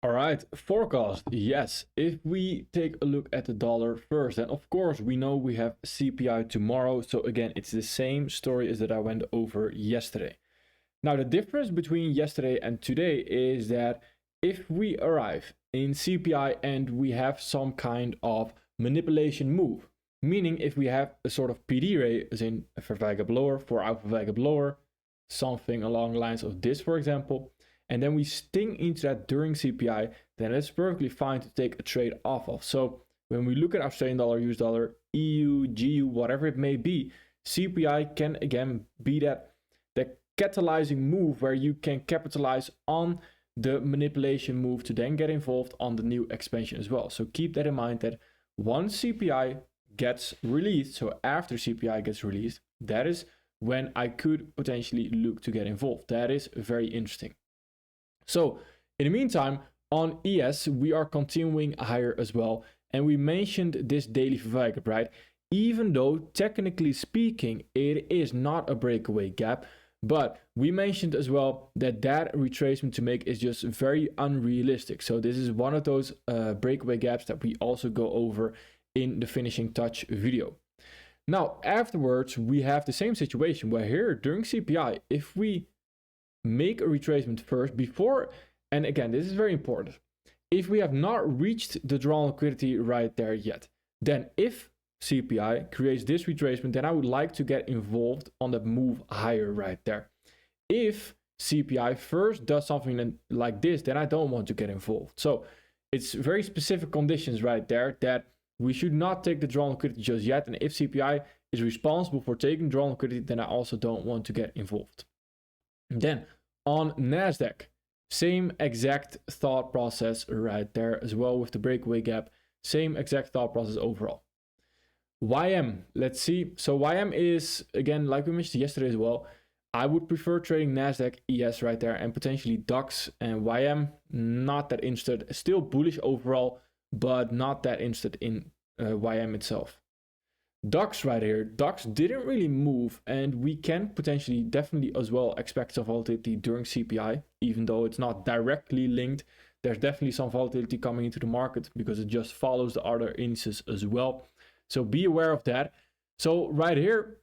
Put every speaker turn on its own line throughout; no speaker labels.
All right, forecast. Yes, if we take a look at the dollar first, then of course we know we have CPI tomorrow. So again, it's the same story as that I went over yesterday. Now, the difference between yesterday and today is that if we arrive in CPI and we have some kind of manipulation move, meaning if we have a sort of PD ray, as in a verwijgap lower, for alpha verwijgap lower, something along the lines of this, for example, and then we sting into that during CPI, then it's perfectly fine to take a trade off of. So when we look at Australian dollar, US dollar, EU, GU, whatever it may be, CPI can again be that catalyzing move where you can capitalize on the manipulation move to then get involved on the new expansion as well. So keep that in mind that once CPI gets released, so after CPI gets released, that is when I could potentially look to get involved. That is very interesting. So in the meantime, on ES, we are continuing higher as well. And we mentioned this daily verwijgap, right? Even though technically speaking, it is not a breakaway gap, but we mentioned as well that retracement to make is just very unrealistic. So this is one of those breakaway gaps that we also go over in the finishing touch video. Now, afterwards, we have the same situation where here during CPI, if we make a retracement first before, and again, this is very important, if we have not reached the drawn liquidity right there yet, then if CPI creates this retracement, then I would like to get involved on that move higher right there. If CPI first does something like this, then I don't want to get involved. So it's very specific conditions right there that we should not take the drawn liquidity just yet. And if CPI is responsible for taking drawn liquidity, then I also don't want to get involved. And then on NASDAQ, same exact thought process right there as well with the breakaway gap. Same exact thought process overall. YM, let's see. So YM is, again, like we mentioned yesterday as well, I would prefer trading NASDAQ, ES right there, and potentially DAX and YM. Not that interested. Still bullish overall, but not that interested in YM itself. DAX right here. DAX didn't really move, and we can potentially definitely as well expect some volatility during CPI, even though it's not directly linked. There's definitely some volatility coming into the market because it just follows the other indices as well. So be aware of that. So right here,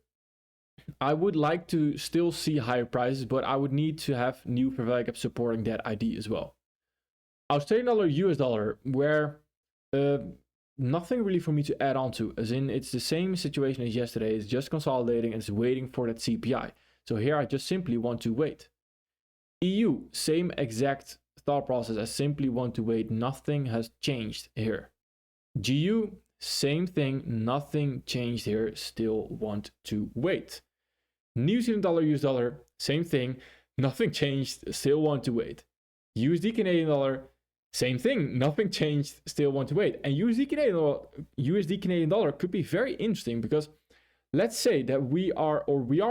I would like to still see higher prices, but I would need to have new verwijgap supporting that ID as well. Australian dollar, US dollar, where nothing really for me to add on to, as in it's the same situation as yesterday. It's just consolidating and it's waiting for that CPI. So here I just simply want to wait. EU, same exact thought process. I simply want to wait. Nothing has changed here. GU, same thing, nothing changed here, still want to wait. New Zealand dollar, US dollar, same thing, nothing changed, still want to wait. USD Canadian dollar, same thing, nothing changed, still want to wait. And USD Canadian dollar could be very interesting because let's say that we are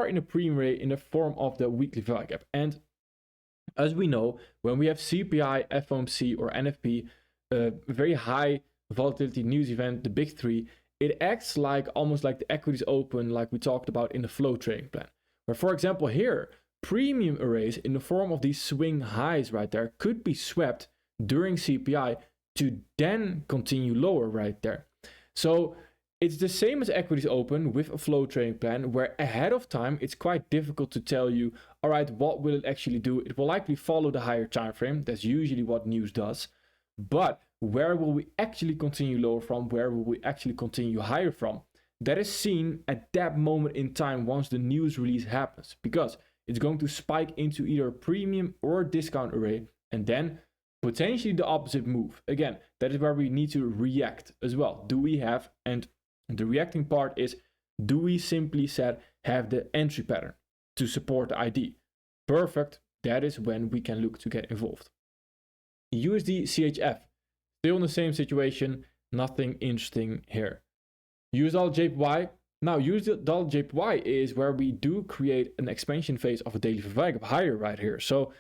in a premium rate in the form of the weekly value gap. And as we know, when we have CPI, FOMC, or NFP, very high volatility news event, the big three, it acts like almost like the equities open, like we talked about in the flow trading plan. Where, for example, here, premium arrays in the form of these swing highs right there could be swept during CPI to then continue lower right there. So it's the same as equities open with a flow trading plan, where ahead of time it's quite difficult to tell you, all right, what will it actually do? It will likely follow the higher time frame. That's usually what news does. But where will we actually continue lower from? Where will we actually continue higher from? That is seen at that moment in time once the news release happens, because it's going to spike into either a premium or a discount array, and then potentially the opposite move. Again, that is where we need to react as well. Do we have, and the reacting part is, do we simply have the entry pattern to support the ID? Perfect. That is when we can look to get involved. USD CHF, still in the same situation, nothing interesting here. US dollar JPY. Now, US dollar JPY is where we do create an expansion phase of a daily verwijgap higher right here. So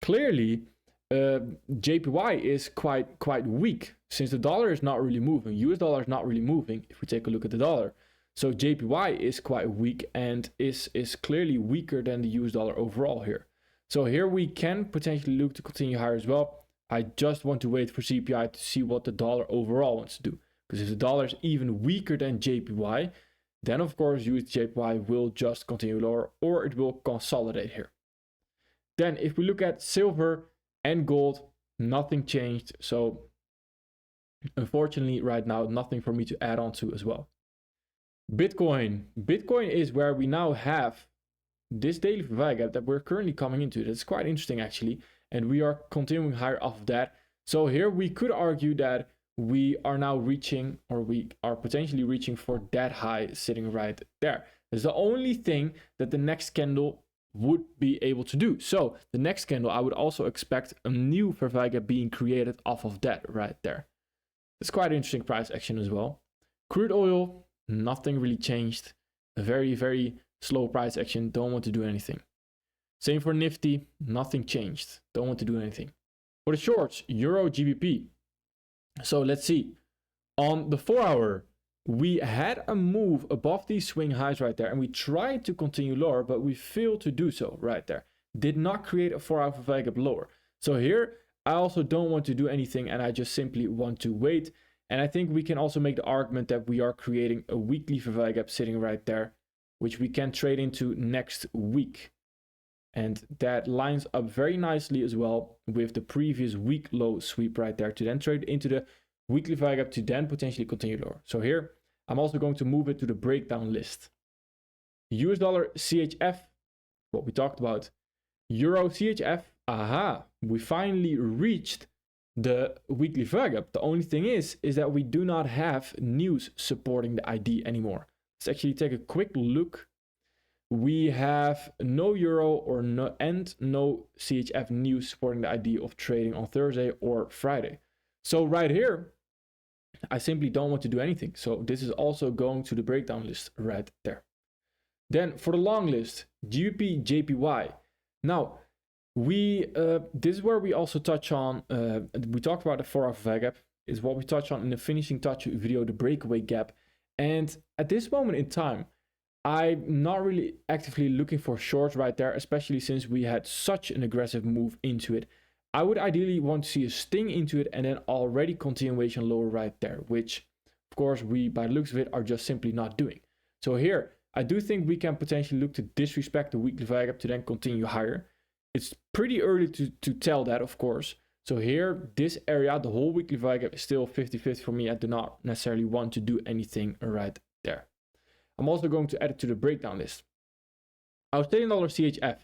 clearly, JPY is quite weak since the dollar is not really moving. US dollar is not really moving if we take a look at the dollar. So JPY is quite weak and is clearly weaker than the US dollar overall here. So here we can potentially look to continue higher as well. I just want to wait for CPI to see what the dollar overall wants to do. Because if the dollar is even weaker than JPY, then of course USD/JPY will just continue lower or it will consolidate here. Then if we look at silver and gold, nothing changed. So unfortunately right now, nothing for me to add on to as well. Bitcoin is where we now have this daily fair gap that we're currently coming into. That's quite interesting actually. And we are continuing higher off of that. So here we could argue that we are now reaching, or we are potentially reaching for that high sitting right there. That's the only thing that the next candle would be able to do. So the next candle, I would also expect a new fair value gap being created off of that right there. It's quite interesting price action as well. Crude oil, nothing really changed. A very, very slow price action. Don't want to do anything. Same for Nifty, nothing changed. Don't want to do anything. For the shorts, Euro GBP. So let's see. On the 4 hour, we had a move above these swing highs right there, and we tried to continue lower, but we failed to do so right there. Did not create a 4 hour fair value gap lower. So here, I also don't want to do anything, and I just simply want to wait. And I think we can also make the argument that we are creating a weekly fair value gap sitting right there, which we can trade into next week. And that lines up very nicely as well with the previous week low sweep right there to then trade into the weekly value gap to then potentially continue lower. So here, I'm also going to move it to the breakdown list. US dollar CHF, what we talked about. Euro CHF, we finally reached the weekly value gap. The only thing is that we do not have news supporting the ID anymore. Let's actually take a quick look. We have no euro or no CHF news supporting the idea of trading on Thursday or Friday. So right here, I simply don't want to do anything. So this is also going to the breakdown list right there. Then for the long list, GBP JPY. Now this is where we also touch on. We talked about the 4 hour value gap. Is what we touch on in the finishing touch video, the breakaway gap. And at this moment in time, I'm not really actively looking for shorts right there, especially since we had such an aggressive move into it. I would ideally want to see a sting into it and then already continuation lower right there, which of course we, by the looks of it, are just simply not doing. So here, I do think we can potentially look to disrespect the weekly value gap to then continue higher. It's pretty early to tell that, of course. So here, this area, the whole weekly value gap is still 50-50 for me. I do not necessarily want to do anything right there. I'm also going to add it to the breakdown list. Australian dollar CHF,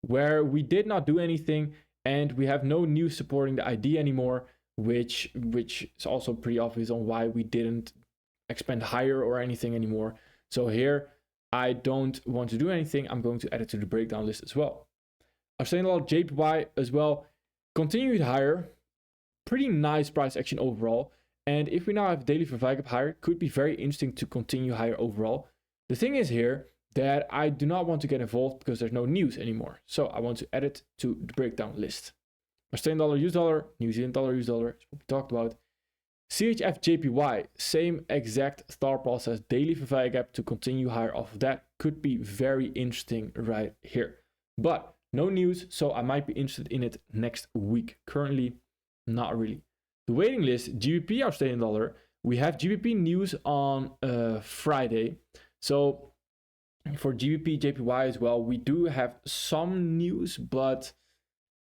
where we did not do anything and we have no news supporting the ID anymore, which is also pretty obvious on why we didn't expand higher or anything anymore. So here, I don't want to do anything. I'm going to add it to the breakdown list as well. Australian dollar JPY as well, continued higher. Pretty nice price action overall. And if we now have daily fair value gap higher, could be very interesting to continue higher overall. The thing is here that I do not want to get involved because there's no news anymore. So I want to add it to the breakdown list. Australian dollar, US dollar, New Zealand dollar, US dollar, is what we talked about. CHF JPY, same exact thought process, daily fair value gap to continue higher off of that. Could be very interesting right here. But no news, so I might be interested in it next week. Currently, not really. The waiting list, GBP Australian dollar, we have GBP news on Friday. So for GBP JPY as well, we do have some news, but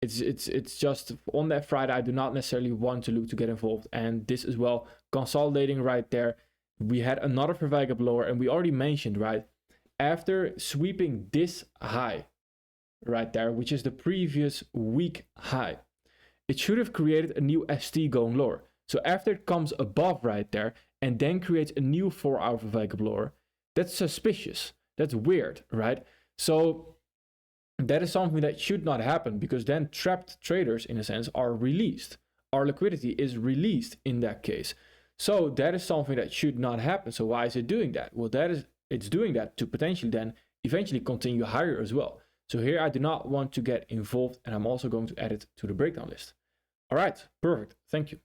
it's just on that Friday, I do not necessarily want to look to get involved. And this as well, consolidating right there. We had another fair value gap lower, and we already mentioned, right, after sweeping this high right there, which is the previous week high, it should have created a new ST going lower. So after it comes above right there and then creates a new 4 hour fair value gap lower, that's suspicious. That's weird, right? So that is something that should not happen, because then trapped traders, in a sense, are released. Our liquidity is released in that case. So that is something that should not happen. So why is it doing that? Well, it's doing that to potentially then eventually continue higher as well. So here I do not want to get involved, and I'm also going to add it to the breakdown list. All right, perfect. Thank you.